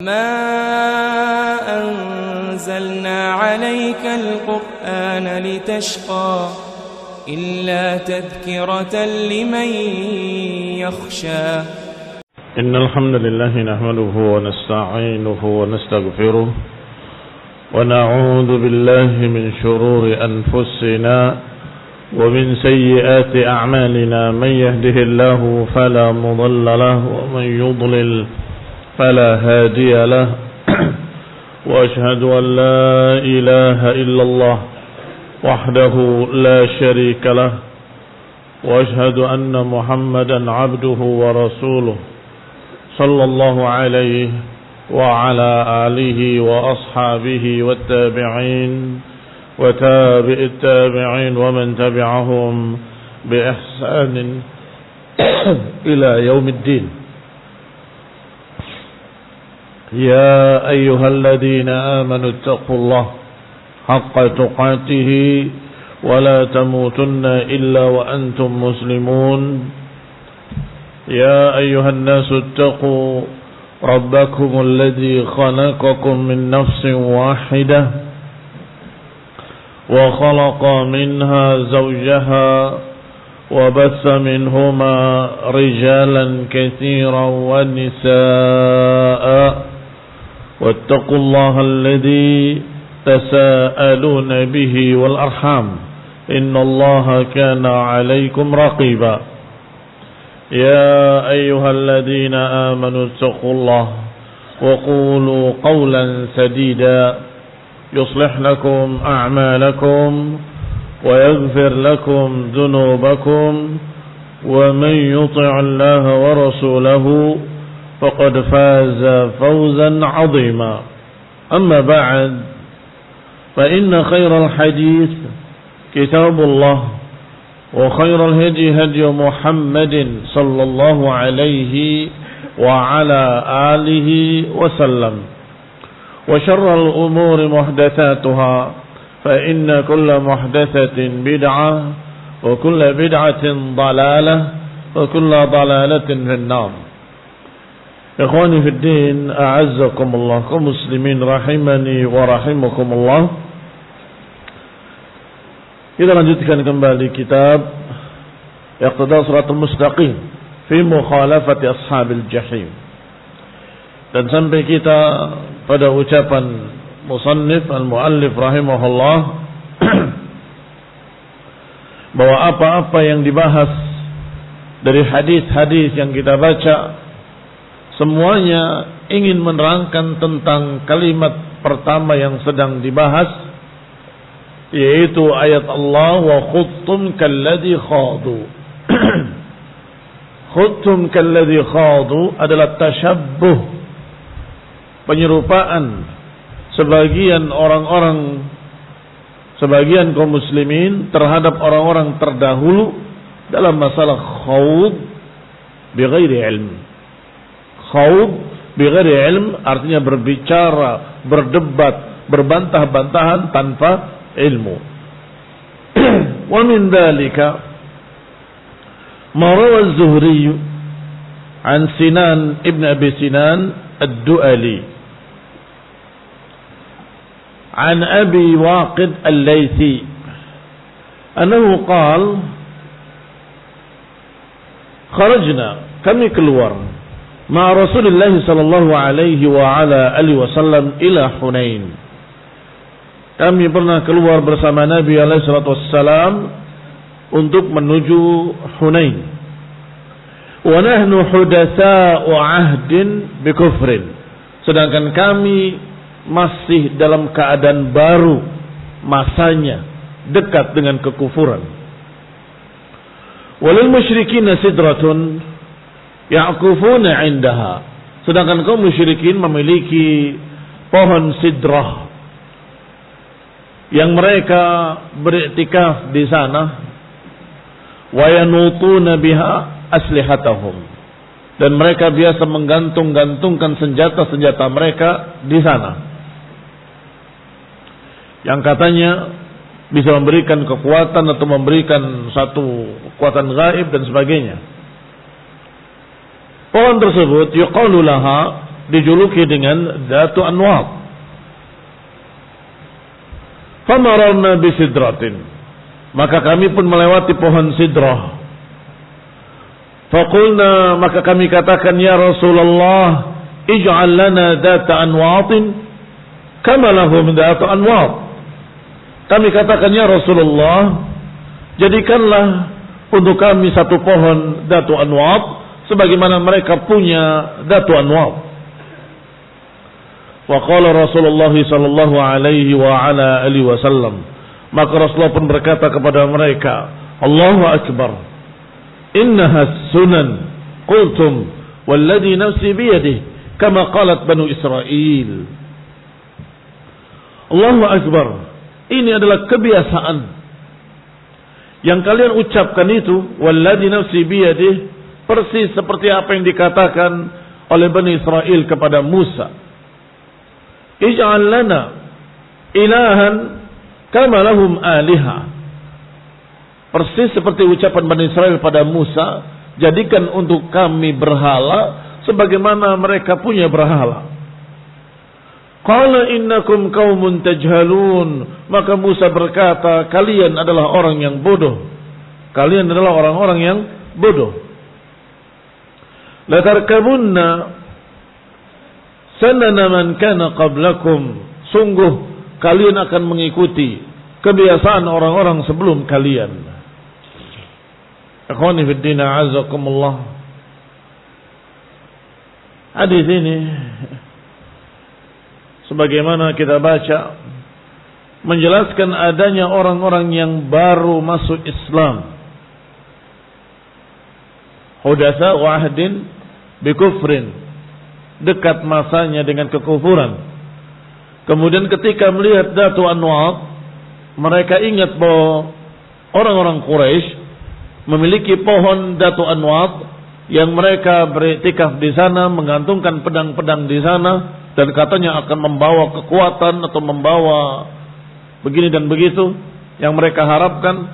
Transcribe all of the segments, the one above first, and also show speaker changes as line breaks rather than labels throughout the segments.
ما أنزلنا عليك القرآن لتشقى إلا تذكرة لمن يخشى
إن الحمد لله نحمده ونستعينه ونستغفره ونعوذ بالله من شرور أنفسنا ومن سيئات أعمالنا من يهده الله فلا مضل له ومن يضلل فلا هادي له وأشهد أن لا إله إلا الله وحده لا شريك له وأشهد أن محمدا عبده ورسوله صلى الله عليه وعلى آله وأصحابه والتابعين وتابع التابعين ومن تبعهم بإحسان إلى يوم الدين. يا أيها الذين آمنوا اتقوا الله حق تقاته ولا تموتن إلا وأنتم مسلمون. يا أيها الناس اتقوا ربكم الذي خلقكم من نفس واحدة وخلق منها زوجها وبث منهما رجالا كثيرا ونساء واتقوا الله الذي تساءلون به والأرحام إن الله كان عليكم رقيبا. يا أيها الذين آمنوا اتقوا الله وقولوا قولا سديدا يصلح لكم أعمالكم ويغفر لكم ذنوبكم ومن يطع الله ورسوله فقد فاز فوزا عظيما. أما بعد فإن خير الحديث كتاب الله وخير الهدي هدي محمد صلى الله عليه وعلى آله وسلم وشر الأمور محدثاتها فإن كل محدثة بدعة وكل بدعة ضلالة وكل ضلالة في النار. Ikhwani fi din, a'azzakumullah, kaum muslimin rahimani wa rahimakumullah. Kita lanjutkan kembali kitab Iqtida' Shiratal Mustaqim fi mukhalafati ashabil jahim. Dan sampai kita pada ucapan musannif al-muallif rahimahullah bahwa apa-apa yang dibahas dari hadis-hadis yang kita baca semuanya ingin menerangkan tentang kalimat pertama yang sedang dibahas, yaitu ayat Allah wa khuttum kalladhi khadu. Khuttum kalladhi khadu adalah tashabbuh, penyerupaan sebagian orang-orang, sebagian kaum muslimin terhadap orang-orang terdahulu dalam masalah khawd bighairi ilm. Khawd bighairi ilm artinya berbicara, berdebat, berbantah-bantahan tanpa ilmu. Wa min dzalika ma rawa az-Zuhri an Sinan ibn Abi Sinan ad-Du'ali an Abi Waqid al-Laythi annahu qala kharajna, kami keluar ma Rasulullah sallallahu alaihi wa ala alihi wasallam ila Hunain. Kami pernah keluar bersama Nabi alaihi salatu wassalam untuk menuju Hunain. Wa nahnu hudatsa'u 'ahdin bi kufrin. Sedangkan kami masih dalam keadaan baru, masanya dekat dengan kekufuran. Walil musyrikin sidratun ya'kufuna 'indaha. Sedangkan kaum musyrikin memiliki pohon sidrah yang mereka beriktikaf di sana, wa yanutuna biha aslihatahum, dan mereka biasa menggantung-gantungkan senjata-senjata mereka di sana, yang katanya bisa memberikan kekuatan atau memberikan satu kekuatan gaib dan sebagainya. Pohon tersebut yuqalu laha dijuluki dengan Dzatu Anwat. Famararna bisidratin, maka kami pun melewati pohon sidrah. Faqulna, maka kami katakan, ya Rasulullah, ij'al lana Dzata Anwatin kama lahum Dzatu Anwat. Kami katakan, ya Rasulullah, jadikanlah untuk kami satu pohon Dzatu Anwat sebagaimana mereka punya Dzatu Anwat. Wa qala Rasulullah sallallahu alaihi wa ala alihi wasallam, maka Rasulullah pun berkata kepada mereka, Allahu akbar, innaha sunan, qultum walladhi nafsi biyadihi kama qalat Banu Israel. Allahu akbar, ini adalah kebiasaan yang kalian ucapkan itu, walladhi nafsi biyadihi, persis seperti apa yang dikatakan oleh Bani Israel kepada Musa. Ij'al lana ilahan kama lahum aliha. Persis seperti ucapan Bani Israel pada Musa, jadikan untuk kami berhala sebagaimana mereka punya berhala. Qala innakum qaumun tajhalun, maka Musa berkata, kalian adalah orang yang bodoh. Kalian adalah orang-orang yang bodoh. La tarkabunna sanana man kana qablakum, sungguh kalian akan mengikuti kebiasaan orang-orang sebelum kalian. Akhwani fid din, a'azzakumullah. Hadis ini sebagaimana kita baca menjelaskan adanya orang-orang yang baru masuk Islam, hudatsa wa ahdin bi kufrin, dekat masanya dengan kekufuran. Kemudian ketika melihat Dzatu Anwat, mereka ingat bahwa orang-orang Quraisy memiliki pohon Dzatu Anwat yang mereka beriktikaf di sana, menggantungkan pedang-pedang di sana, dan katanya akan membawa kekuatan atau membawa begini dan begitu yang mereka harapkan.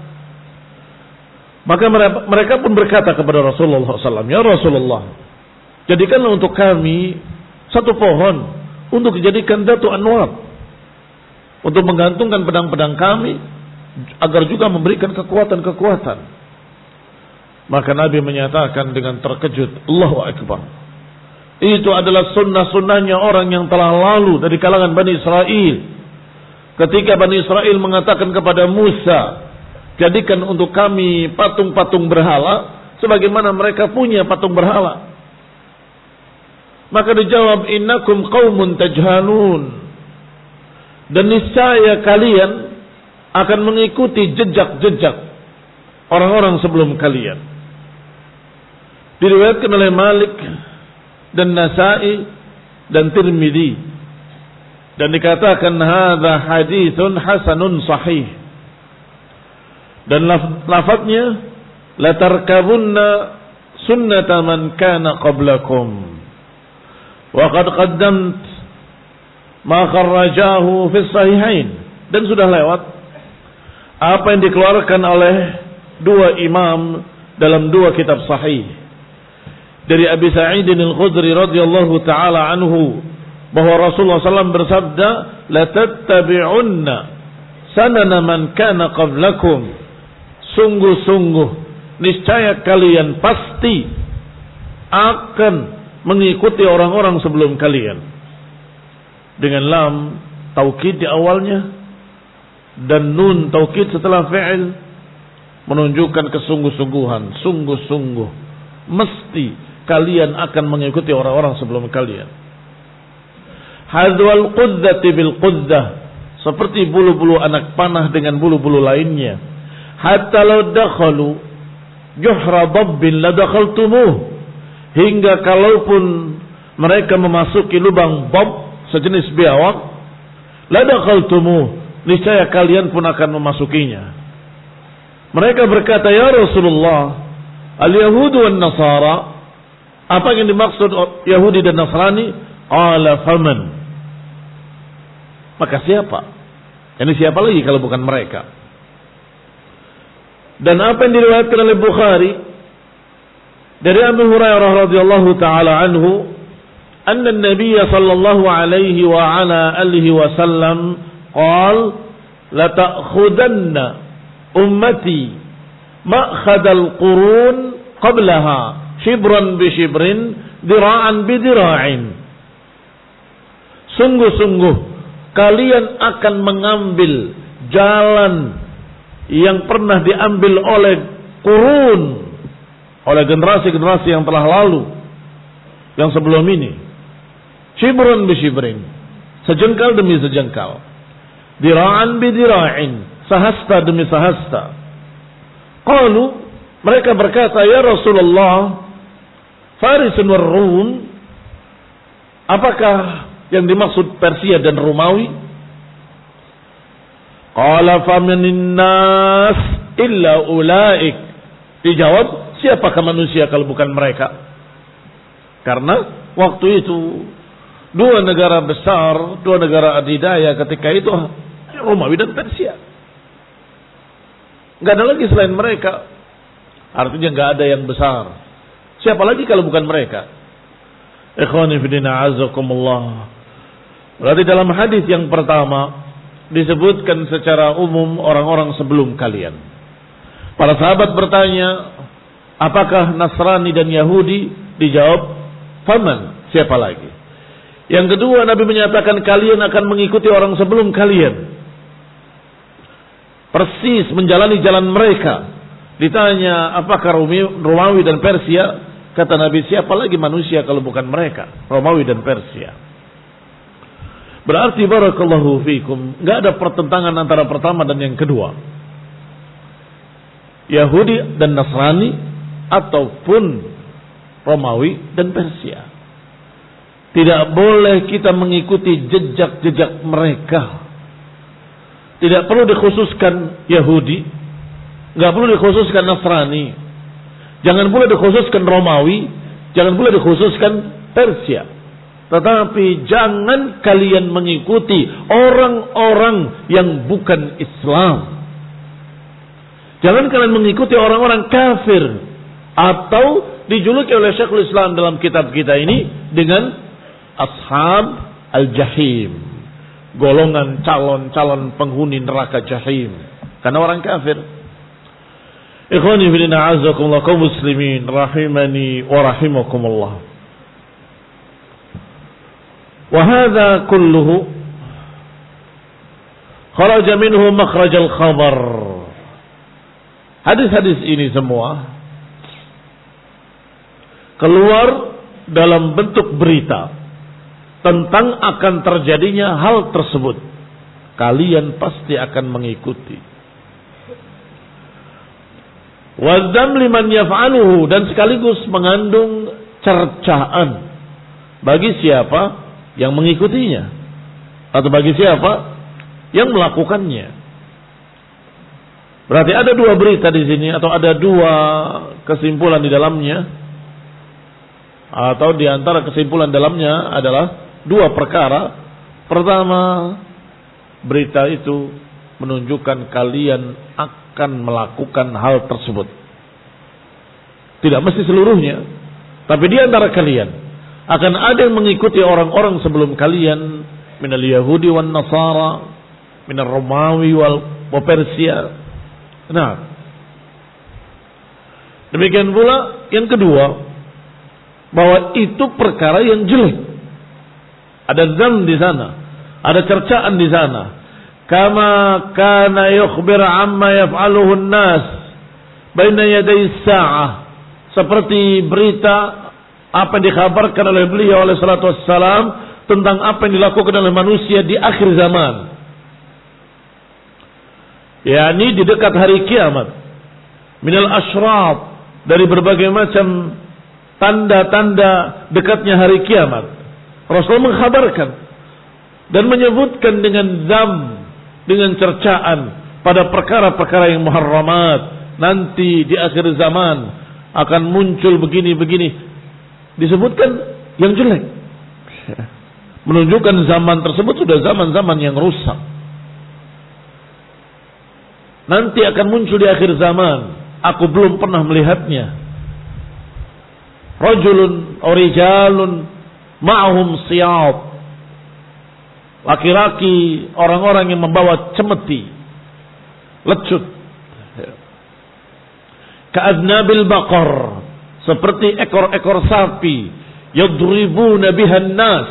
Maka mereka pun berkata kepada Rasulullah SAW, ya Rasulullah, jadikanlah untuk kami satu pohon untuk dijadikan Dzatu Anwat, untuk menggantungkan pedang-pedang kami, agar juga memberikan kekuatan-kekuatan. Maka Nabi menyatakan dengan terkejut, Allahu Akbar, itu adalah sunnah-sunnahnya orang yang telah lalu dari kalangan Bani Israel. Ketika Bani Israel mengatakan kepada Musa, jadikan untuk kami patung-patung berhala sebagaimana mereka punya patung berhala. Maka dijawab, innakum qaumun tajhalun, dan niscaya kalian akan mengikuti jejak-jejak orang-orang sebelum kalian. Diriwayatkan oleh Malik dan Nasa'i dan Tirmidzi, dan dikatakan hadza haditsun hasanun sahih. Dan lafadznya, la tarkabunna sunnata man kana qablakum. Waqad qaddamt ma kharrajahu fi sahihain, dan sudah lewat apa yang dikeluarkan oleh dua imam dalam dua kitab sahih dari Abi Sa'id al-Khudri radhiyallahu taala anhu, bahwa Rasulullah SAW bersabda, la tattabi'unna sanana man kana qablakum, sungguh-sungguh niscaya kalian pasti akan mengikuti orang-orang sebelum kalian. Dengan lam taukid di awalnya dan nun taukid setelah fi'il, menunjukkan kesungguh-sungguhan, sungguh-sungguh mesti kalian akan mengikuti orang-orang sebelum kalian. Hadwal qudzati bil quddah, seperti bulu-bulu anak panah dengan bulu-bulu lainnya. Hatta law dakhalu juhra dabbin la dakhaltumuh, hingga kalaupun mereka memasuki lubang bab sejenis biawak, la dakhaltumuh, niscaya kalian pun akan memasukinya. Mereka berkata, ya Rasulullah, al-Yahudu wan Nasara, apa yang dimaksud Yahudi dan Nasrani? Qala faman, maka siapa? Ini siapa lagi kalau bukan mereka? Dan apa yang diriwayatkan oleh Bukhari dari Abu Hurairah radhiyallahu taala anhu, anna an-nabiy sallallahu alaihi wa ala alihi wasallam qala la ta'khudanna ummati ma'khadal qurun qablaha shibran bi shibrin dira'an bi dira'in. Sungguh-sungguh kalian akan mengambil jalan yang pernah diambil oleh qurun, oleh generasi-generasi yang telah lalu, yang sebelum ini. Shibran bi shibrin, sejengkal demi sejengkal. Dira'an bi dira'in, sahasta demi sahasta. Qalu, mereka berkata, ya Rasulullah, Farisun war Rum, apakah yang dimaksud Persia dan Romawi? Qala famanin nas illa ulaik. Dijawab, siapakah manusia kalau bukan mereka? Karena waktu itu dua negara besar, dua negara adidaya ketika itu Romawi dan Persia. Enggak ada lagi selain mereka. Artinya enggak ada yang besar. Siapa lagi kalau bukan mereka? Ikhwani fillah azakumullah. Berarti dalam hadis yang pertama disebutkan secara umum orang-orang sebelum kalian. Para sahabat bertanya, apakah Nasrani dan Yahudi? Dijawab, faman, siapa lagi? Yang kedua, Nabi menyatakan kalian akan mengikuti orang sebelum kalian. Persis menjalani jalan mereka. Ditanya, apakah Romawi dan Persia? Kata Nabi, siapa lagi manusia kalau bukan mereka? Romawi dan Persia. Berarti barakallahu fikum, enggak ada pertentangan antara pertama dan yang kedua. Yahudi dan Nasrani ataupun Romawi dan Persia. Tidak boleh kita mengikuti jejak-jejak mereka. Tidak perlu dikhususkan Yahudi, enggak perlu dikhususkan Nasrani, jangan pula dikhususkan Romawi, jangan pula dikhususkan Persia. Tetapi jangan kalian mengikuti orang-orang yang bukan Islam. Jangan kalian mengikuti orang-orang kafir atau dijuluki oleh Syekhul Islam dalam kitab kita ini dengan ashab al-jahim, golongan calon-calon penghuni neraka jahim, karena orang kafir. Ikhwani fillah a'azzakumullah kaum muslimin rahimani wa rahimakumullah. Wa hadza kulluhu kharaja minhu makhraj al-khabar. Hadis-hadis ini semua keluar dalam bentuk berita tentang akan terjadinya hal tersebut. Kalian pasti akan mengikuti. Wadzam liman yaf'aluhu, dan sekaligus mengandung cercaan bagi siapa yang mengikutinya atau bagi siapa yang melakukannya. Berarti ada dua berita di sini atau ada dua kesimpulan di dalamnya, atau di antara kesimpulan dalamnya adalah dua perkara. Pertama, berita itu menunjukkan kalian akan melakukan hal tersebut. Tidak mesti seluruhnya, tapi di antara kalian akan ada yang mengikuti orang-orang sebelum kalian, minal Yahudi wan Nasara, minal Romawi wa Persia. Nah, demikian pula yang kedua, bahwa itu perkara yang jelek. Ada zam di sana, ada cercaan di sana. Kama kana yukhbir amma yaf'aluhu an-nas baina yaday as-sa'ah. Seperti berita apa yang dikhabarkan oleh beliau alaihi salatu wassalam tentang apa yang dilakukan oleh manusia di akhir zaman. yakni di dekat hari kiamat. Minal asyraf, dari berbagai macam tanda-tanda dekatnya hari kiamat. Rasul mengkhabarkan dan menyebutkan dengan zam, dengan cercaan pada perkara-perkara yang muharramat. Nanti di akhir zaman akan muncul begini-begini. Disebutkan yang jelek. Menunjukkan zaman tersebut sudah zaman-zaman yang rusak. Nanti akan muncul di akhir zaman. Aku belum pernah melihatnya. Rajulun, rijalun ma'hum siyab. Laki-laki, orang-orang yang membawa cemeti, lecut. Ka'adnabil baqar, seperti ekor-ekor sapi, yadribuna bihan nas,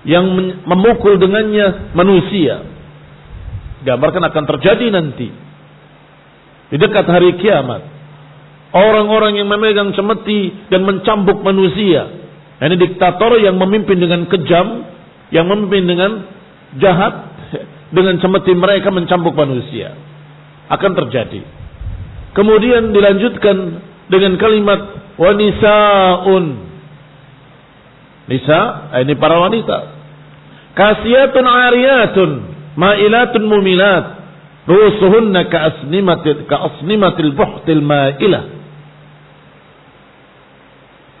yang memukul dengannya manusia. Gambarkan akan terjadi nanti di dekat hari kiamat. Orang-orang yang memegang cemeti dan mencambuk manusia. Ini diktator yang memimpin dengan kejam, yang memimpin dengan jahat, dengan cemeti mereka mencambuk manusia. Akan terjadi. Kemudian dilanjutkan dengan kalimat wanisaun. Nisa, ini para wanita. Kasiyatun ariyatun, ma'ilatun mumilat, rusuhunna ka'asnimatil buhtil ma'ilah.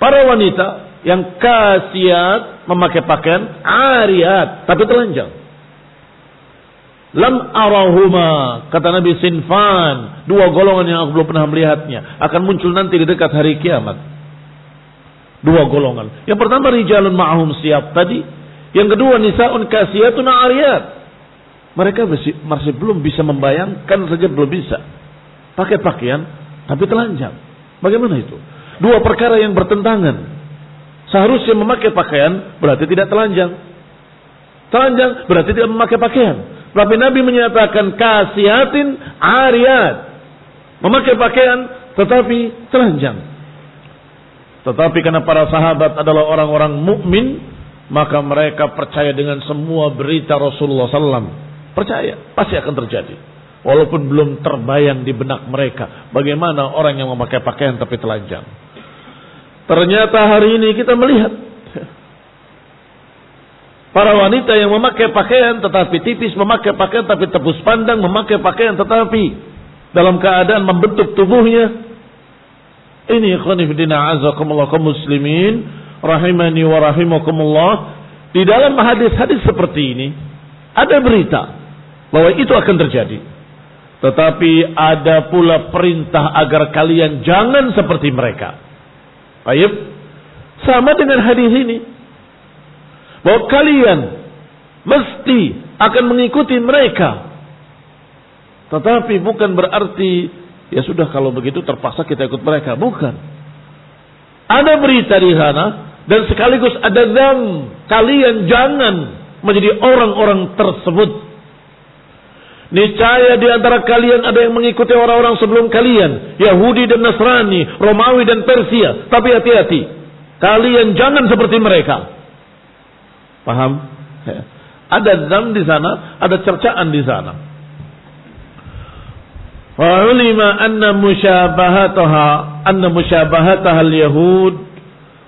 Para wanita yang kasiyat, memakai pakaian, ariyat, tapi telanjang. Lam arahuma, kata Nabi, sinfan, dua golongan yang aku belum pernah melihatnya, akan muncul nanti di dekat hari kiamat. Dua golongan. Yang pertama rijalun ma'ahum siyab tadi, yang kedua nisaun kasiyatun ariyat. Mereka masih belum bisa membayangkan saja, belum bisa pakai pakaian tapi telanjang. Bagaimana itu? Dua perkara yang bertentangan. Seharusnya memakai pakaian berarti tidak telanjang. Telanjang berarti tidak memakai pakaian. Tapi Nabi menyatakan kasiatin ariyat, memakai pakaian tetapi telanjang. Tetapi karena para sahabat adalah orang-orang mukmin, maka mereka percaya dengan semua berita Rasulullah SAW. Percaya, pasti akan terjadi. Walaupun belum terbayang di benak mereka bagaimana orang yang memakai pakaian tapi telanjang. Ternyata hari ini kita melihat para wanita yang memakai pakaian tetapi tipis, memakai pakaian tapi tepus pandang, memakai pakaian tetapi dalam keadaan membentuk tubuhnya. Ini khonifidina azakumullah kaum muslimin rahimani wa rahimakumullah. Di dalam hadis-hadis seperti ini ada berita bahwa itu akan terjadi. Tetapi ada pula perintah agar kalian jangan seperti mereka. Baik, sama dengan hadis ini, bahwa kalian mesti akan mengikuti mereka. Tetapi bukan berarti ya sudah kalau begitu terpaksa kita ikut mereka. Bukan. Ada berita di sana dan sekaligus ada dzam, kalian jangan menjadi orang-orang tersebut. Niscaya di antara kalian ada yang mengikuti orang-orang sebelum kalian, Yahudi dan Nasrani, Romawi dan Persia. Tapi hati-hati, kalian jangan seperti mereka. Paham? Ada dzam di sana, ada cercaan di sana. Wa ulima anna musyabahataha al-yahud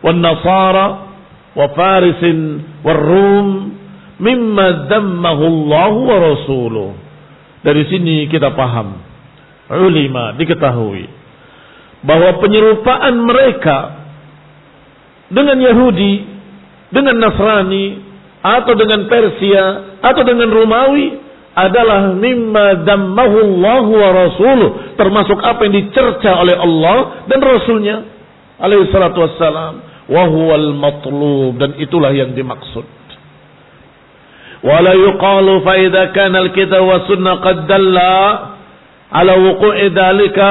wan nasara wa farisin war rum mimma dammahu Allah wa rasuluh. Dari sini kita paham, ulima diketahui bahwa penyerupaan mereka dengan Yahudi, dengan Nasrani, atau dengan Persia, atau dengan Romawi adalah mimma dammahu Allah wa rasuluh, termasuk apa yang dicerca oleh Allah dan Rasulnya alaihi salatu wassalam, wa huwal matlub, dan itulah yang dimaksud. Wala yuqalu fa idza kana al-kitab wa sunnah qad dalla ala wuqu'i dzalika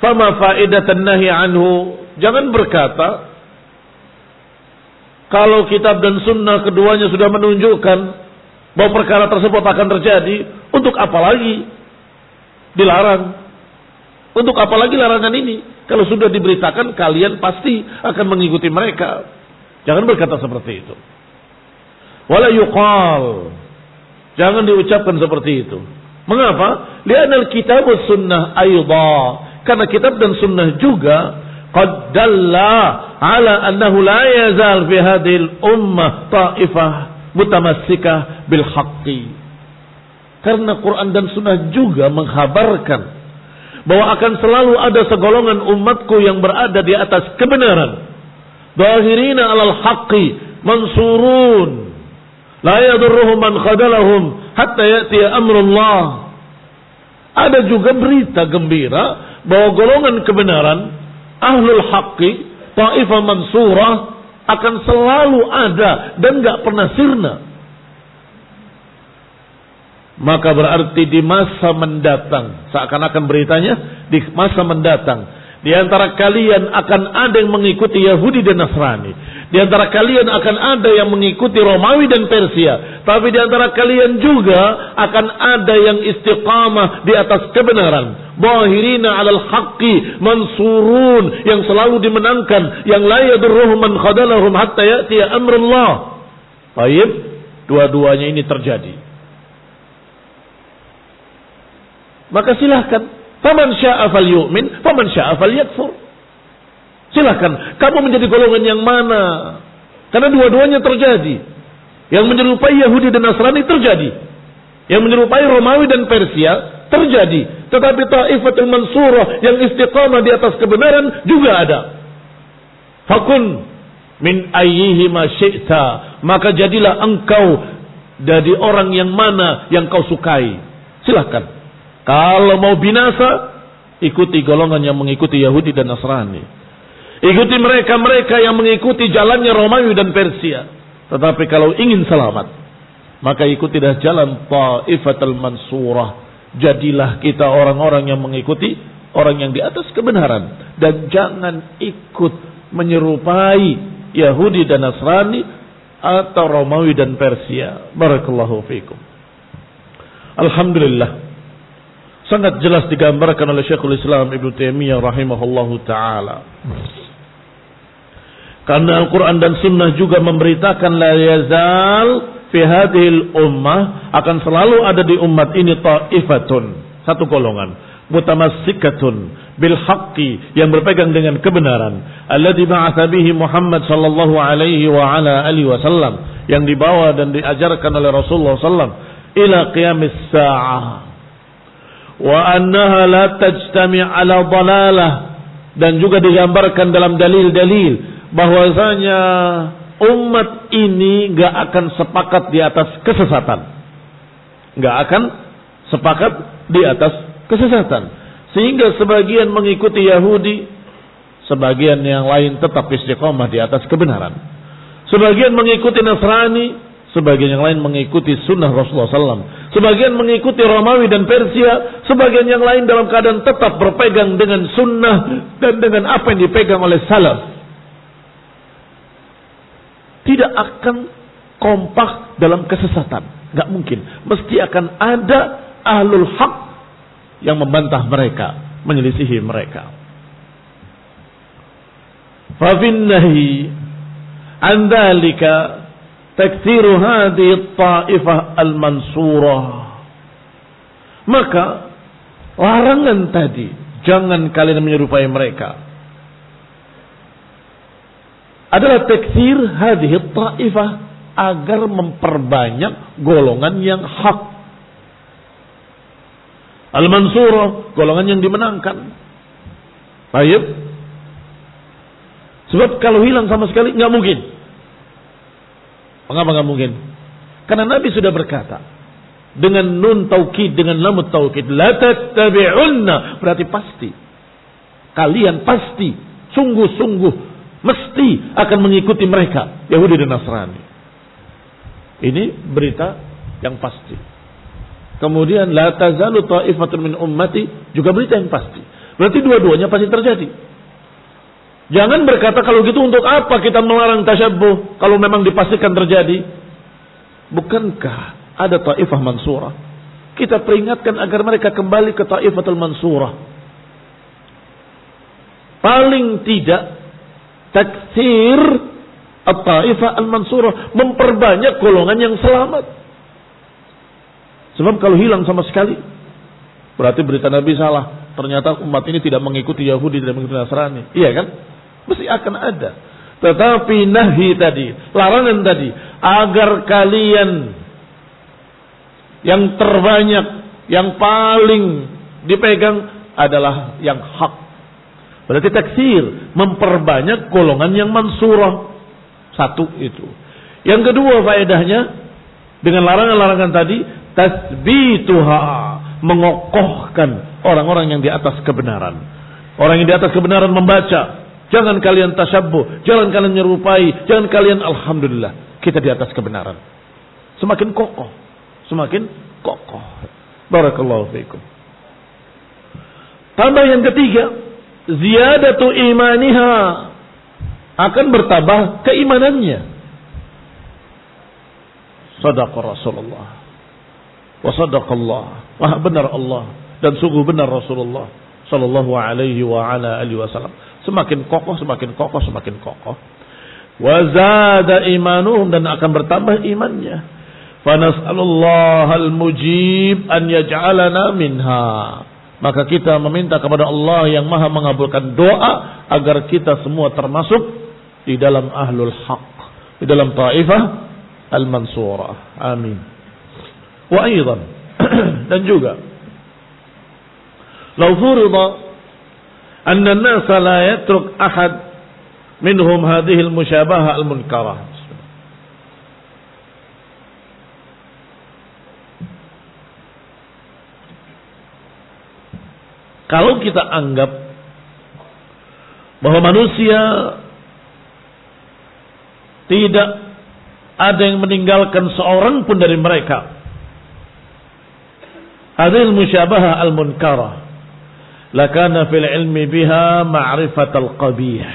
fama faidatan nahi anhu. Jangan berkata kalau kitab dan sunnah keduanya sudah menunjukkan bahwa perkara tersebut akan terjadi, untuk apa lagi dilarang? Untuk apa lagi larangan ini? Kalau sudah diberitakan kalian pasti akan mengikuti mereka. Jangan berkata seperti itu. Wala yuqal, jangan diucapkan seperti itu. Mengapa? Li'anna al-kitab was sunnah aidha, karena kitab dan sunnah juga qad dalla ala annahu la yazal fi hadhihi al-ummah ta'ifah mutamassikah bil haqqi. Karena Quran dan sunnah juga mengkhabarkan bahwa akan selalu ada segolongan umatku yang berada di atas kebenaran. Zahirina 'alal haqqi mansurun. La yadurruhum man khadalahum hatta ya'ti amrullah. Ada juga berita gembira bahwa golongan kebenaran, ahlul haqqi, ta'ifah mansurah, akan selalu ada dan gak pernah sirna. Maka berarti di masa mendatang, seakan-akan beritanya, di masa mendatang, di antara kalian akan ada yang mengikuti Yahudi dan Nasrani. Di antara kalian akan ada yang mengikuti Romawi dan Persia. Tapi di antara kalian juga akan ada yang istiqamah di atas kebenaran. Zahirina 'alal haqqi mansurun, yang selalu dimenangkan, yang la yadurruhum man khadalahum hatta ya'tiya amrullah. Baik, dua-duanya ini terjadi. Maka silahkan, faman syaa falyu'min, faman syaa falyakfur. Silahkan, kamu menjadi golongan yang mana? Karena dua-duanya terjadi. Yang menyerupai Yahudi dan Nasrani terjadi. Yang menyerupai Romawi dan Persia terjadi. Tetapi Ta'ifatul Mansurah yang istiqamah di atas kebenaran juga ada. Fakun min ayyihi ma syi'ta, maka jadilah engkau dari orang yang mana yang kau sukai. Silahkan. Kalau mau binasa, ikuti golongan yang mengikuti Yahudi dan Nasrani. Ikuti mereka-mereka yang mengikuti jalannya Romawi dan Persia. Tetapi kalau ingin selamat, maka ikutilah jalan Ta'ifatul Mansurah. Jadilah kita orang-orang yang mengikuti orang yang di atas kebenaran. Dan jangan ikut menyerupai Yahudi dan Nasrani atau Romawi dan Persia. Barakallahu fikum. Alhamdulillah, sangat jelas digambarkan oleh Syekhul Islam Ibnu Taimiyah rahimahullahu ta'ala. Karena Al-Quran dan Sunnah juga memberitakan la yazal fi hadhil ummah, akan selalu ada di umat ini ta'ifatun, satu golongan, mutamassikatun bil haqqi, yang berpegang dengan kebenaran, alladzi ba'atsa bihi Muhammad sallallahu alaihi wa ala alihi wasallam, yang dibawa dan diajarkan oleh Rasulullah sallallahu ila qiyamis sa'ah. Wa annaha la tajtami' ala dhalalah, dan juga digambarkan dalam dalil-dalil bahwasanya umat ini enggak akan sepakat di atas kesesatan. Enggak akan sepakat di atas kesesatan. Sehingga sebagian mengikuti Yahudi, sebagian yang lain tetap istiqomah di atas kebenaran. Sebagian mengikuti Nasrani, sebagian yang lain mengikuti sunnah Rasulullah SAW. Sebagian mengikuti Romawi dan Persia, sebagian yang lain dalam keadaan tetap berpegang dengan sunnah dan dengan apa yang dipegang oleh salaf. Tidak akan kompak dalam kesesatan, nggak mungkin. Mesti akan ada ahlul haq yang membantah mereka, menyelisihi mereka. Fa fin nahi an dzalika taktsiru hadhihi at-ta'ifah al-mansurah. Maka larangan tadi, jangan kalian menyerupai mereka, adalah taksir hadhihi at-ta'ifah, agar memperbanyak golongan yang hak. Al-mansurah, golongan yang dimenangkan. Baik. Sebab kalau hilang sama sekali nggak mungkin. Mengapa nggak mungkin? Karena Nabi sudah berkata dengan nun taukid, dengan lam taukid, la tattabi'unna, berarti pasti. Kalian pasti, sungguh-sungguh mesti akan mengikuti mereka, Yahudi dan Nasrani. Ini berita yang pasti. Kemudian la tazalu ta'ifatun min ummati, juga berita yang pasti. Berarti dua-duanya pasti terjadi. Jangan berkata kalau gitu untuk apa kita melarang tasyabbuh kalau memang dipastikan terjadi. Bukankah ada ta'ifah mansurah? Kita peringatkan agar mereka kembali ke ta'ifatul mansurah. Paling tidak taksir at-ta'ifah al-mansurah, memperbanyak golongan yang selamat. Sebab kalau hilang sama sekali, berarti berita Nabi salah. Ternyata umat ini tidak mengikuti Yahudi, tidak mengikuti Nasrani. Iya kan? Mesti akan ada. Tetapi nahi tadi, larangan tadi, agar kalian yang terbanyak, yang paling dipegang adalah yang hak. Berarti taksir, memperbanyak golongan yang mansurah. Satu itu. Yang kedua faedahnya, dengan larangan-larangan tadi, tasbituha, mengokohkan orang-orang yang di atas kebenaran. Orang yang di atas kebenaran membaca, jangan kalian tasyabbuh, jangan kalian nyerupai, jangan kalian, alhamdulillah, kita di atas kebenaran. Semakin kokoh, semakin kokoh. Barakallahu fiikum. Tambah yang ketiga, ziyadatu imaniha, akan bertambah keimanannya. Sadaqa Rasulullah wa sadaqallah, wah benar Allah dan sungguh benar Rasulullah sallallahu alaihi wa ala alihi wasallam. Semakin kokoh, semakin kokoh, semakin kokoh. Wa zada imanuhum, dan akan bertambah imannya. Fa nas'alullahal mujib an yaj'alana minha. Maka kita meminta kepada Allah yang Maha mengabulkan doa agar kita semua termasuk di dalam ahlul haq, di dalam taifah al-mansurah. Amin. Wa aidan, dan juga law furida anna an-nasa la yatruk ahad minhum hadhihi al-musyabaha al-munkarah. Kalau kita anggap bahwa manusia tidak ada yang meninggalkan seorang pun dari mereka hadhil musyabaha al-munkarah, lakana fil ilmi biha ma'rifatal qabih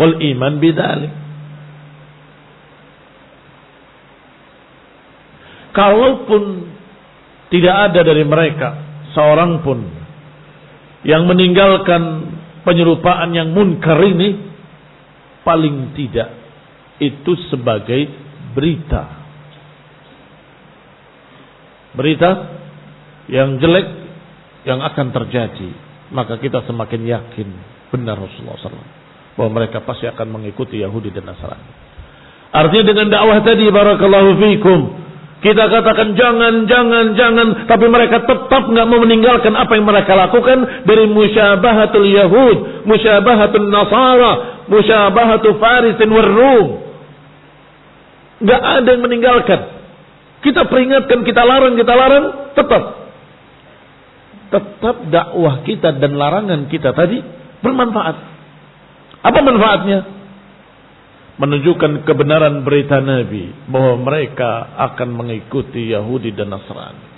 wal iman bidzalik. Kalaupun tidak ada dari mereka seorang pun yang meninggalkan penyerupaan yang munkar ini, paling tidak itu sebagai berita yang jelek yang akan terjadi, maka kita semakin yakin benar Rasulullah SAW bahwa mereka pasti akan mengikuti Yahudi dan Nasrani. Artinya dengan dakwah tadi, barakallahu fiikum, kita katakan jangan, tapi mereka tetap nggak mau meninggalkan apa yang mereka lakukan dari musyabahatul Yahud, musyabahatul Nasara, musyabahatul Farisin war Rum. Nggak ada yang meninggalkan. Kita peringatkan, kita larang, tetap dakwah kita dan larangan kita tadi bermanfaat. Apa manfaatnya? Menunjukkan kebenaran berita Nabi bahwa mereka akan mengikuti Yahudi dan Nasrani.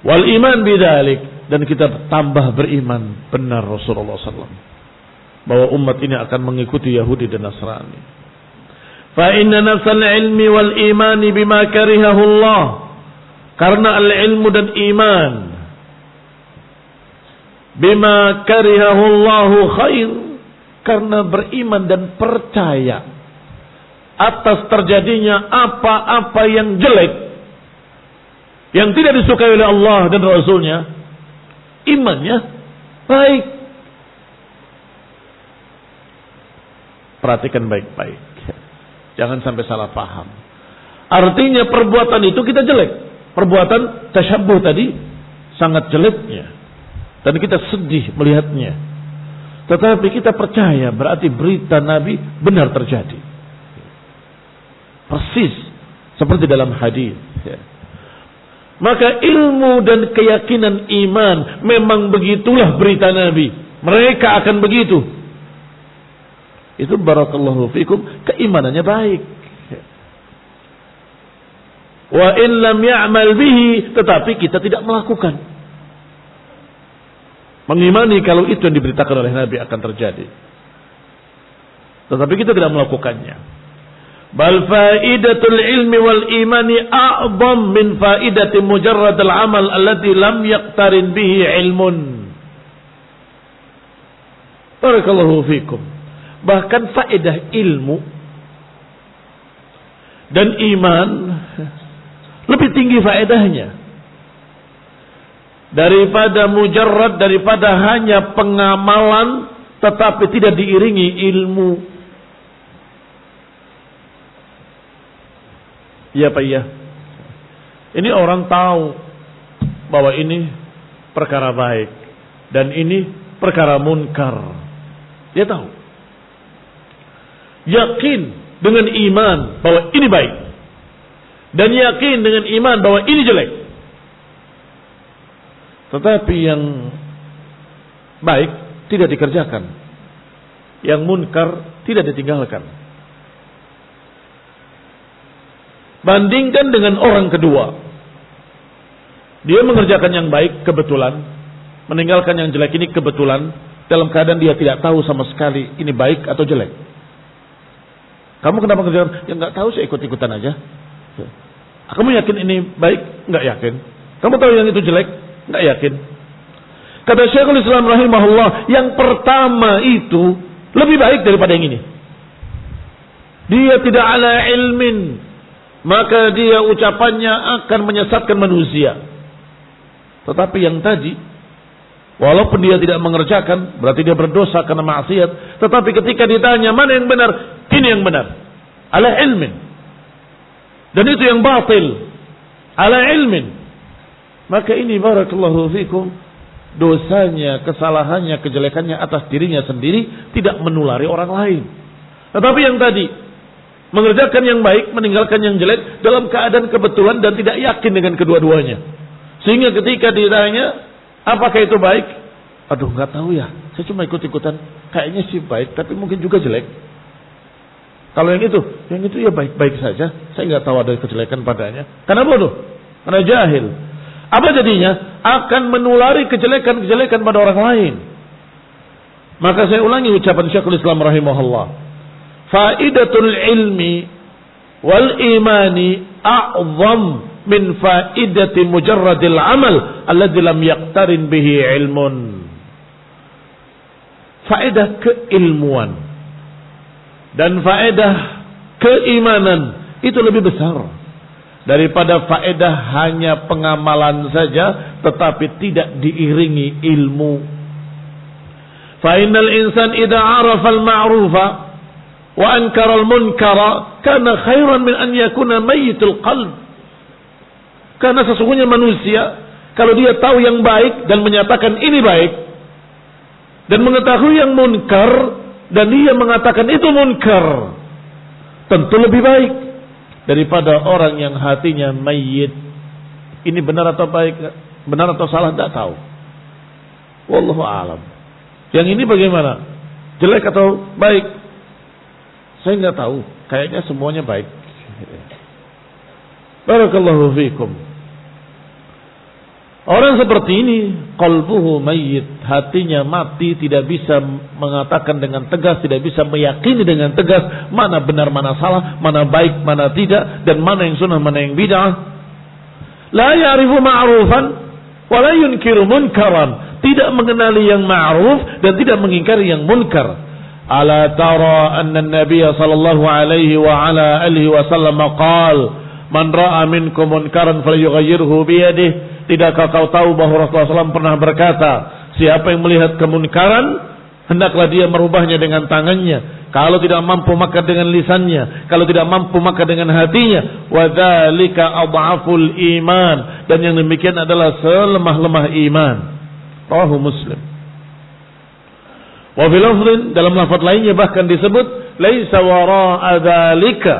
Wal iman bidzalik, dan kita tambah beriman benar Rasulullah SAW bahwa umat ini akan mengikuti Yahudi dan Nasrani. Fa inna nafsal ilmi wal imani bima karihahu Allah, karena al-ilmu dan iman bima karihahu Allahu khair, karena beriman dan percaya atas terjadinya apa-apa yang jelek yang tidak disukai oleh Allah dan Rasulnya, imannya baik. Perhatikan baik-baik, jangan sampai salah paham. Artinya perbuatan itu kita jelek, perbuatan tasyabbuh tadi sangat jeleknya, dan kita sedih melihatnya. Tetapi kita percaya berarti berita Nabi benar terjadi, persis seperti dalam hadis. Maka ilmu dan keyakinan iman memang begitulah berita Nabi, mereka akan begitu. Itu barakallahu fikum, keimanannya baik. Wa in lam ya'mal bihi, tetapi kita tidak melakukan. Mengimani kalau itu yang diberitakan oleh Nabi akan terjadi, tetapi kita tidak melakukannya. Bal faidatul ilmi wal imani a'zam min faidati mujarrad al amal allati lam yaqtarin bihi ilmun. Barakallahu fikum. Bahkan faedah ilmu dan iman lebih tinggi faedahnya daripada mujarrad, daripada hanya pengamalan tetapi tidak diiringi ilmu. Ya Pak ya. Ini orang tahu bahwa ini perkara baik dan ini perkara munkar. Dia tahu. Yakin dengan iman bahwa ini baik dan yakin dengan iman bahwa ini jelek. Tetapi yang baik tidak dikerjakan, yang munkar tidak ditinggalkan. Bandingkan dengan orang kedua. Dia mengerjakan yang baik kebetulan, meninggalkan yang jelek ini kebetulan, dalam keadaan dia tidak tahu sama sekali ini baik atau jelek. Kamu kenapa kerjakan? Ya nggak tahu, saya ikut-ikutan aja. Kamu yakin ini baik? Nggak yakin. Kamu tahu yang itu jelek? Nggak yakin. Kata Syekhul Islam rahimahullah, yang pertama itu lebih baik daripada yang ini. Dia tidak ala ilmin, maka dia ucapannya akan menyesatkan manusia. Tetapi yang tadi, walaupun dia tidak mengerjakan, berarti dia berdosa karena maksiat. Tetapi ketika ditanya mana yang benar, ini yang benar, ala ilmin. Dan itu yang batil, ala ilmin. Maka ini barakallahu fikum, dosanya, kesalahannya, kejelekannya atas dirinya sendiri, tidak menulari orang lain. Tetapi yang tadi, mengerjakan yang baik, meninggalkan yang jelek, dalam keadaan kebetulan dan tidak yakin dengan kedua-duanya. Sehingga ketika ditanya, apakah itu baik? Aduh, nggak tahu ya. Saya cuma ikut-ikutan. Kayaknya sih baik, tapi mungkin juga jelek. Kalau yang itu ya baik-baik saja. Saya nggak tahu ada kejelekan padanya. Karena bodoh, karena jahil. Apa jadinya? Akan menulari kejelekan-kejelekan pada orang lain. Maka saya ulangi ucapan Syekhul Islam rahimahullah. Faidatul ilmi wal imani a'zam min faidati mujarradil amal alladzi lam yaqtarin bihi ilmun. Faedah keilmuan dan faedah keimanan itu lebih besar daripada faedah hanya pengamalan saja tetapi tidak diiringi ilmu. Fa innal insan idza arafa al-ma'rufa wa ankara al-munkara kana khairan min an yakuna mayyitul qalb. Karena sesungguhnya manusia, kalau dia tahu yang baik dan menyatakan ini baik, dan mengetahui yang munkar, dan dia mengatakan itu munkar, tentu lebih baik daripada orang yang hatinya mayyit. Ini benar atau baik, benar atau salah, tidak tahu. Wallahu a'lam. Yang ini bagaimana? Jelek atau baik? Saya nggak tahu. Kayaknya semuanya baik. Barakallahu fiikum. Orang seperti ini, qalbuhu mayyit, hatinya mati, tidak bisa mengatakan dengan tegas, tidak bisa meyakini dengan tegas mana benar, mana salah, mana baik, mana tidak, dan mana yang sunnah, mana yang bid'ah. La ya'rifu ma'rufan wa la yunkiru munkaran, tidak mengenali yang ma'ruf dan tidak mengingkari yang munkar. Ala tara anna an-nabiy sallallahu alaihi wa ala alihi wa sallam qala man ra'a minkum munkaran falyughayyirhu bi yadihi. Tidakkah kau tahu bahwa Rasulullah SAW pernah berkata, siapa yang melihat kemunkaran, hendaklah dia merubahnya dengan tangannya. Kalau tidak mampu maka dengan lisannya. Kalau tidak mampu maka dengan hatinya. Wa dzalika adhaful iman. Dan yang demikian adalah selemah-lemah iman. Rawahu Muslim. Wa fil lafdhin, dalam lafaz lainnya bahkan disebut laisa wara'a dzalika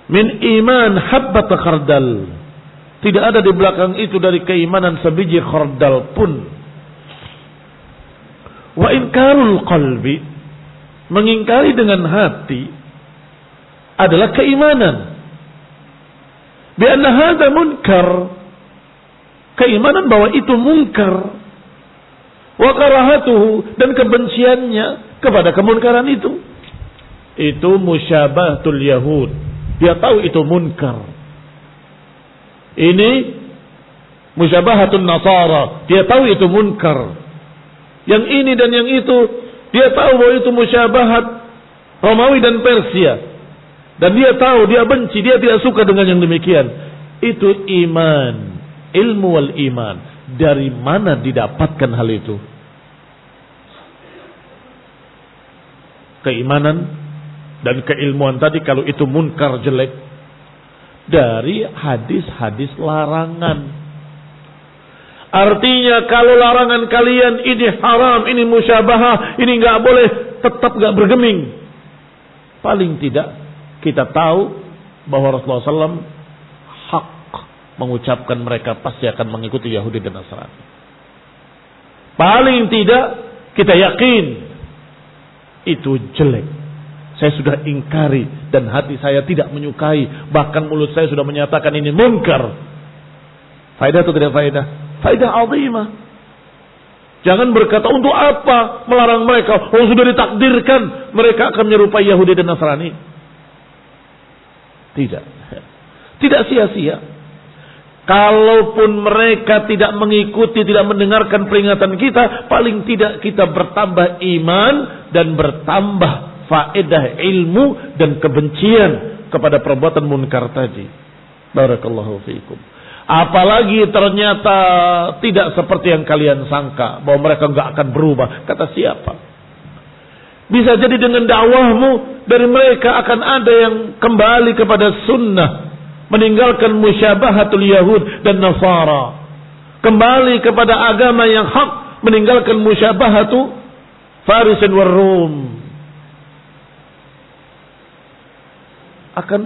min iman habbat khardal. Tidak ada di belakang itu dari keimanan sebiji khardal pun. Wa inkarul qalbi, mengingkari dengan hati adalah keimanan. Bi anna hadza munkar, keimanan bahwa itu munkar. Wa karahatuhu, dan kebenciannya kepada kemunkaran itu. Itu musyabahatul yahud. Dia tahu itu munkar. Ini musyabahatun nasara. Dia tahu itu munkar. Yang ini dan yang itu, dia tahu bahwa itu musyabahat Romawi dan Persia. Dan dia tahu, dia benci, dia tidak suka dengan yang demikian. Itu iman. Ilmu wal iman. Dari mana didapatkan hal itu? Keimanan dan keilmuan tadi, kalau itu munkar jelek, dari hadis-hadis larangan. Artinya kalau larangan kalian ini haram, ini musyabahah, ini nggak boleh, tetap nggak bergeming. Paling tidak kita tahu bahwa Rasulullah SAW hak mengucapkan mereka pasti akan mengikuti Yahudi dan Nasrani. paling tidak kita yakin itu jelek. Saya sudah ingkari dan hati saya tidak menyukai, bahkan mulut saya sudah menyatakan ini munkar. Faedah atau tidak faedah? Faedah azimah. Jangan berkata untuk apa melarang mereka? Oh, sudah ditakdirkan mereka akan menyerupai Yahudi dan Nasrani. Tidak. Tidak sia-sia. Kalaupun mereka tidak mengikuti, tidak mendengarkan peringatan kita, paling tidak kita bertambah iman dan bertambah faedah ilmu dan kebencian kepada perbuatan munkar tadi. Barakallahu fiikum. Apalagi ternyata tidak seperti yang kalian sangka, bahwa mereka enggak akan berubah. Kata siapa? Bisa jadi dengan dakwahmu dari mereka akan ada yang kembali kepada sunnah, meninggalkan musyabahatul Yahud dan Nasara, kembali kepada agama yang hak, meninggalkan musyabahatu Faris dan Rum. Akan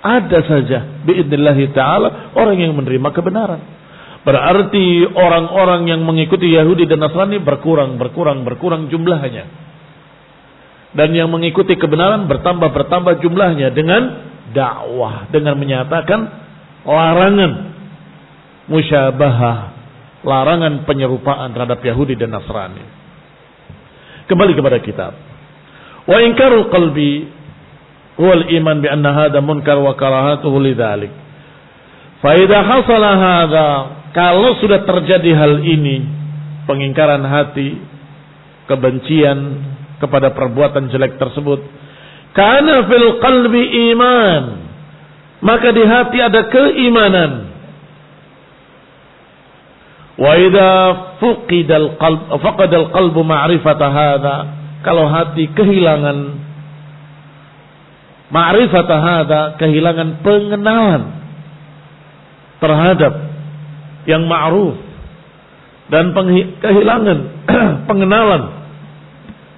ada saja biidznillah ta'ala orang yang menerima kebenaran. Berarti orang-orang yang mengikuti Yahudi dan Nasrani berkurang jumlahnya. Dan yang mengikuti kebenaran bertambah jumlahnya dengan dakwah, dengan menyatakan larangan musyabahah, larangan penyerupaan terhadap Yahudi dan Nasrani. Kembali kepada kitab. Wa inkarul qalbi huwal iman bi anna hadha munkar wa karahatuhu lidzalik. Fa idza hasala hadha, kalau sudah terjadi hal ini, pengingkaran hati, kebencian kepada perbuatan jelek tersebut, kana fil qalbi iman, maka di hati ada keimanan. Wa idza fuqidal qalb faqadal qalbu ma'rifata hadha, kalau hati kehilangan ma'rifata hadha, kehilangan pengenalan terhadap yang ma'ruf dan kehilangan pengenalan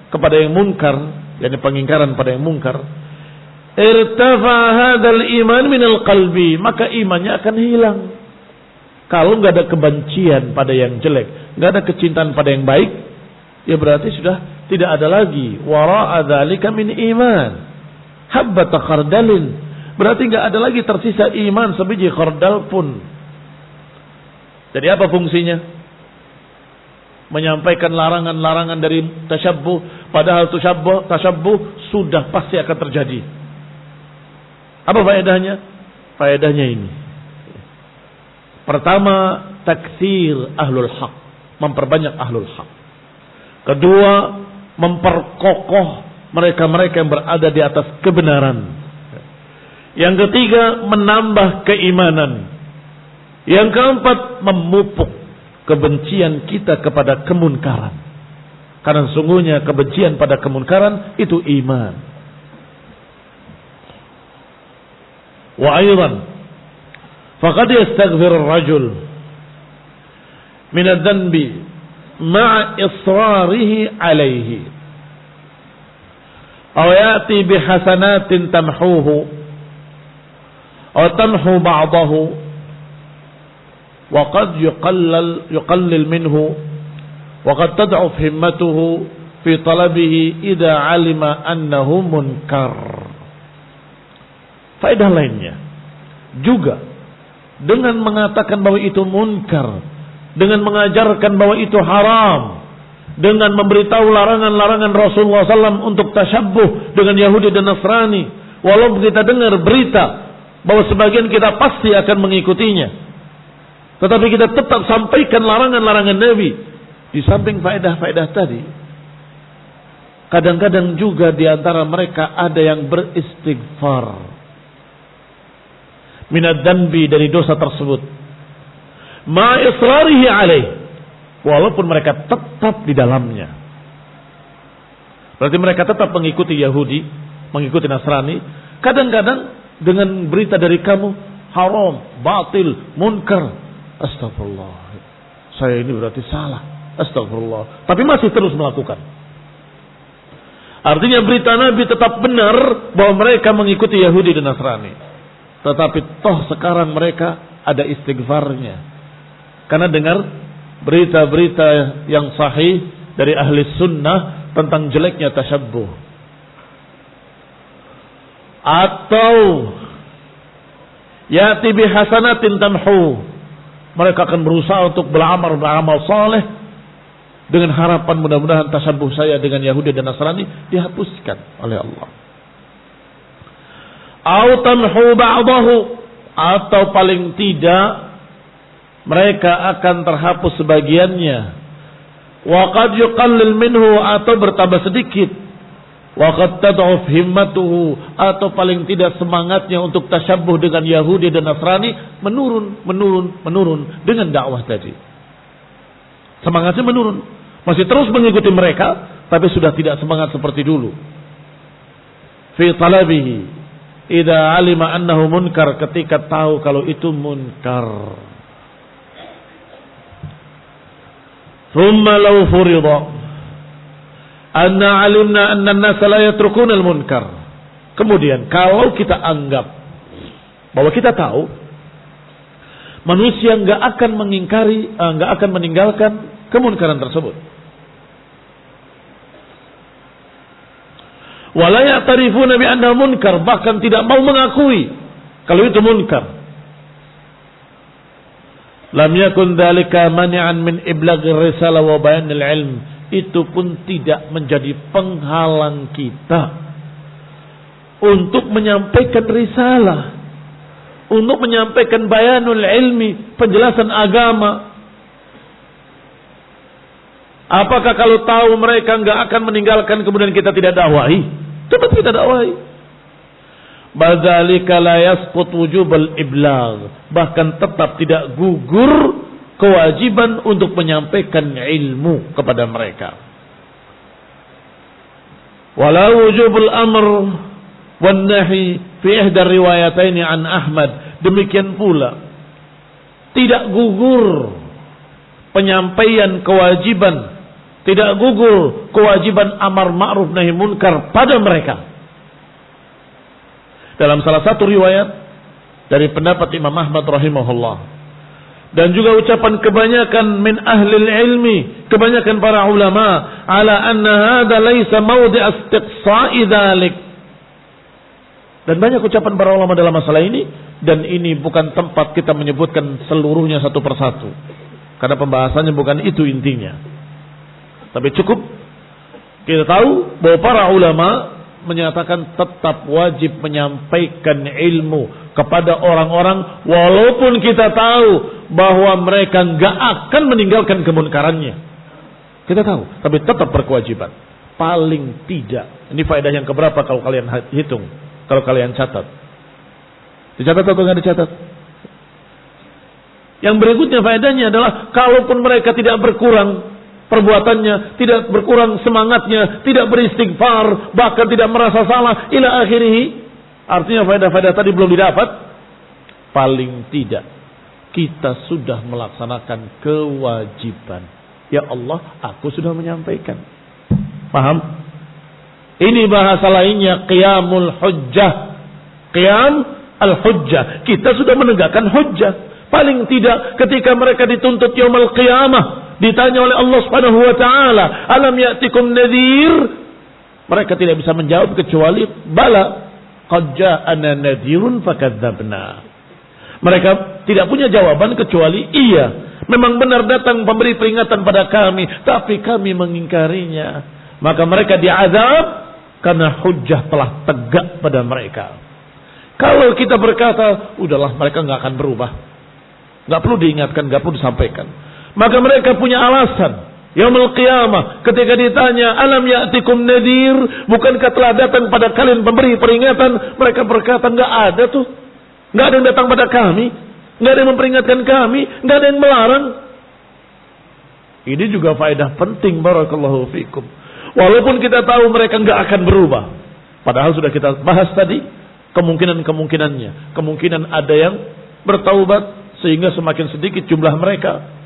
kepada yang munkar, yakni pengingkaran pada yang munkar, irtafa hadzal iman minal qalbi, maka imannya akan hilang. Kalau enggak ada kebencian pada yang jelek, enggak ada kecintaan pada yang baik, ya berarti sudah tidak ada lagi wara'a dzalika min iman. Habbat khardalin, berarti enggak ada lagi tersisa iman sebiji khardal pun. Jadi apa fungsinya? Menyampaikan larangan-larangan dari tasyabbuh, padahal tasyabbuh sudah pasti akan terjadi. Apa faedahnya? Faedahnya ini. Pertama, taksir ahlul haq, memperbanyak ahlul haq. Kedua, memperkokoh mereka-mereka yang berada di atas kebenaran. Yang ketiga, menambah keimanan. Yang keempat, memupuk kebencian kita kepada kemunkaran. Karena sungguhnya kebencian pada kemunkaran itu iman. Wa aydan faqad yastaghfir ar-rajul min adh-dhanbi ma'a israrihi alayhi aw ya'ti bihasanatin tamhuhu aw tamhu ba'dahu wa qad yuqallil minhu wa qad tad'uf himmatuhu fi talabihi idza 'alima annahu munkar. Faedah lainnya juga dengan mengatakan bahwa itu munkar, dengan mengajarkan bahwa itu haram, dengan memberitahu larangan-larangan Rasulullah SAW untuk tasyabbuh dengan Yahudi dan Nasrani, walaupun kita dengar berita bahwa sebagian kita pasti akan mengikutinya, tetapi kita tetap sampaikan larangan-larangan Nabi. Di samping faedah-faedah tadi, kadang-kadang juga di antara mereka ada yang beristighfar minad dzanbi, dari dosa tersebut, ma israrihi alaih, walaupun mereka tetap di dalamnya. Berarti mereka tetap mengikuti Yahudi, mengikuti Nasrani. Kadang-kadang dengan berita dari kamu haram, batil, munkar, astagfirullah, saya ini berarti salah, astagfirullah, tapi masih terus melakukan. Artinya berita Nabi tetap benar bahwa mereka mengikuti Yahudi dan Nasrani. Tetapi toh sekarang mereka ada istighfarnya, karena dengar berita-berita yang sahih dari ahli sunnah tentang jeleknya tasyabbuh. Atau ya'ti bihasanatin tamhu, mereka akan berusaha untuk beramal saleh dengan harapan mudah-mudahan tasyabbuh saya dengan Yahudi dan Nasrani dihapuskan oleh Allah. Au tamhu ba'dahu, atau paling tidak mereka akan terhapus sebagiannya. Wa qad yuqallil minhu, atau bertambah sedikit. Wa qad tad'uf himmatuhu, atau paling tidak semangatnya untuk tasyabbuh dengan Yahudi dan Nasrani menurun dengan dakwah tadi. Semangatnya menurun, masih terus mengikuti mereka, tapi sudah tidak semangat seperti dulu. Fi talabihi idza alima annahu munkar, ketika tahu kalau itu munkar. Thumma law furida anna alimna anna an-nasa la yatrukuna al-munkar. Kemudian kalau kita anggap bahwa kita tahu manusia enggak akan mengingkari, enggak akan meninggalkan kemunkaran tersebut. Wala ya'tarifuna bi annahu munkar, bahkan tidak mau mengakui kalau itu munkar. Lam yakun dzalika mani'an min iblaghir risalah wa bayanil ilm, itu pun tidak menjadi penghalang kita untuk menyampaikan risalah, untuk menyampaikan bayanul ilmi, penjelasan agama. Apakah kalau tahu mereka enggak akan meninggalkan kemudian kita tidak dakwahi? Tetap kita dakwahi. Badzalika la yasqut wujubal iblagh, bahkan tetap tidak gugur kewajiban untuk menyampaikan ilmu kepada mereka. Wala wujubul amr wan nahi fi ihda riwayataini an Ahmad, demikian pula tidak gugur penyampaian kewajiban, tidak gugur kewajiban amar ma'ruf nahi munkar pada mereka. Dalam salah satu riwayat dari pendapat Imam Ahmad rahimahullah, dan juga ucapan kebanyakan min ahlil ilmi, kebanyakan para ulama, ala anna hadza laisa mawdi' istiqsa'i dzalik. Dan banyak ucapan para ulama dalam masalah ini, dan ini bukan tempat kita menyebutkan seluruhnya satu persatu, karena pembahasannya bukan itu intinya. Tapi cukup kita tahu bahwa para ulama menyatakan tetap wajib menyampaikan ilmu kepada orang-orang walaupun kita tahu bahwa mereka enggak akan meninggalkan kemunkarannya. Kita tahu, tapi tetap berkewajiban. Paling tidak. Ini faedah yang keberapa kalau kalian hitung, kalau kalian catat. Dicatat atau enggak dicatat? Yang berikutnya faedahnya adalah kalaupun mereka tidak berkurang perbuatannya, tidak berkurang semangatnya, tidak beristighfar, bahkan tidak merasa salah ila akhirih, artinya faedah-faedah tadi belum didapat, paling tidak kita sudah melaksanakan kewajiban. Ya Allah, aku sudah menyampaikan. Paham? Ini bahasa lainnya qiyamul hujjah. Qiyam al-hujjah. Kita sudah menegakkan hujjah. Paling tidak ketika mereka dituntut yaumul qiyamah, ditanya oleh Allah Subhanahu wa taala, "Alam ya'tikum nadhir?" Mereka tidak bisa menjawab kecuali bala, qad ja'ana nadhirun fakadzabna. Mereka tidak punya jawaban kecuali iya, memang benar datang pemberi peringatan pada kami, tapi kami mengingkarinya. Maka mereka diazab karena hujjah telah tegak pada mereka. Kalau kita berkata, udahlah mereka enggak akan berubah, enggak perlu diingatkan, enggak perlu disampaikan, maka mereka punya alasan. Yaumul qiyamah ketika ditanya, alam ya'tikum nadhir, bukankah telah datang pada kalian pemberi peringatan? Mereka berkata, enggak ada tuh, enggak ada yang datang pada kami, enggak ada yang memperingatkan kami, enggak ada yang melarang. Ini juga faedah penting, barakallahu fikum. Walaupun kita tahu mereka enggak akan berubah, padahal sudah kita bahas tadi kemungkinan-kemungkinannya. Kemungkinan ada yang bertaubat sehingga semakin sedikit jumlah mereka.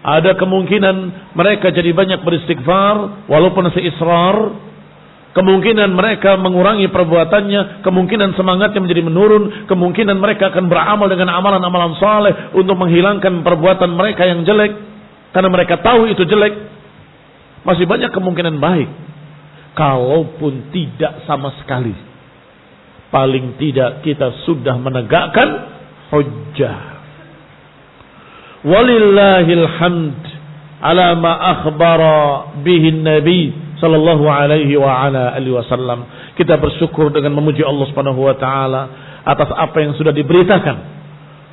Ada kemungkinan mereka jadi banyak beristighfar walaupun seisrar. Kemungkinan mereka mengurangi perbuatannya, kemungkinan semangatnya menjadi menurun, kemungkinan mereka akan beramal dengan amalan-amalan saleh untuk menghilangkan perbuatan mereka yang jelek. karena mereka tahu itu jelek, masih banyak kemungkinan baik. Kalaupun tidak sama sekali, paling tidak kita sudah menegakkan hujjah. Walillahil hamd ala ma akhbara bihi Nabi sallallahu alaihi wa ala alihi wasallam. Kita bersyukur dengan memuji Allah Subhanahu wa taala atas apa yang sudah diberitakan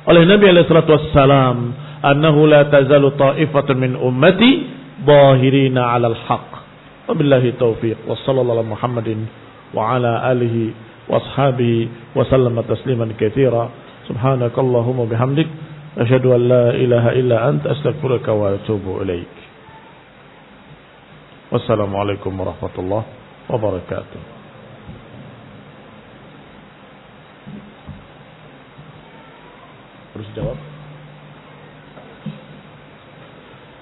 oleh Nabi alaihi salatu wassalam, annahu la tazalu ta'ifatun min ummati zahirina 'alal haqq. Wabillahi taufiq. Wassallallahu ala Muhammadin wa ala alihi washabihi wa sallama tasliman katsira. Subhanakallahumma bihamdik asyhadu an la ilaha illa anta astaghfiruka wa atubu ilaik. Wassalamualaikum warahmatullahi wabarakatuh. Terus jawab.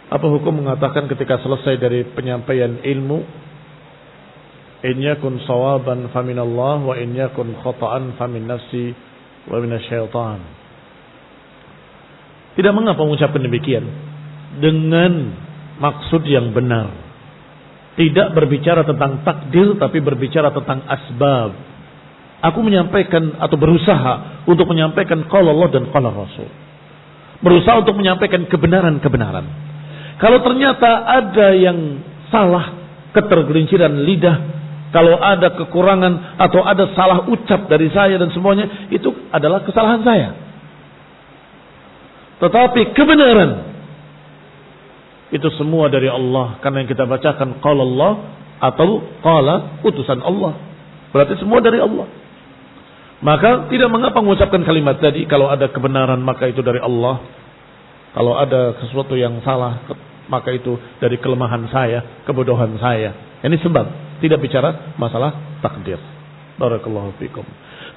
Apa hukum mengatakan ketika selesai dari penyampaian ilmu, in yakun sawaban faminallah wa in yakun khata'an famin nafsi wa minasyaitan. Tidak mengapa mengucapkan demikian dengan maksud yang benar. Tidak berbicara tentang takdir, tapi berbicara tentang asbab. Aku menyampaikan atau berusaha untuk menyampaikan qala Allah dan qala Rasul. Berusaha untuk menyampaikan kebenaran-kebenaran. Kalau ternyata ada yang salah, ketergelinciran lidah, kalau ada kekurangan atau ada salah ucap dari saya dan semuanya, itu adalah kesalahan saya. Tetapi kebenaran itu semua dari Allah, karena yang kita bacakan qala Allah atau qala utusan Allah. Berarti semua dari Allah. Maka tidak mengapa mengucapkan kalimat tadi, kalau ada kebenaran maka itu dari Allah. Kalau ada sesuatu yang salah, maka itu dari kelemahan saya, kebodohan saya. Ini sebab tidak bicara masalah takdir. Barakallahu fikum.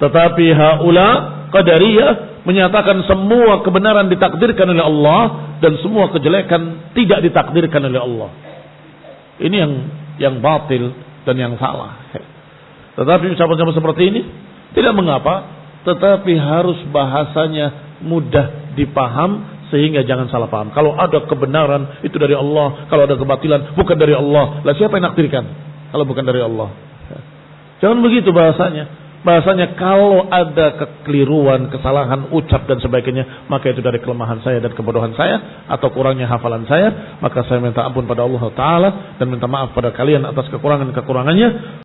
Tetapi haula qadariyah menyatakan semua kebenaran ditakdirkan oleh Allah dan semua kejelekan tidak ditakdirkan oleh Allah. Ini yang batil dan yang salah. Tetapi ucapan-ucapan seperti ini tidak mengapa, tetapi harus bahasanya mudah dipaham sehingga jangan salah paham. Kalau ada kebenaran itu dari Allah, kalau ada kebatilan bukan dari Allah. Lah siapa yang nakdirkan kalau bukan dari Allah? Jangan begitu bahasanya. Bahasanya kalau ada kekeliruan, kesalahan ucap dan sebagainya, maka itu dari kelemahan saya dan kebodohan saya atau kurangnya hafalan saya, maka saya minta ampun pada Allah Ta'ala dan minta maaf pada kalian atas kekurangan-kekurangannya.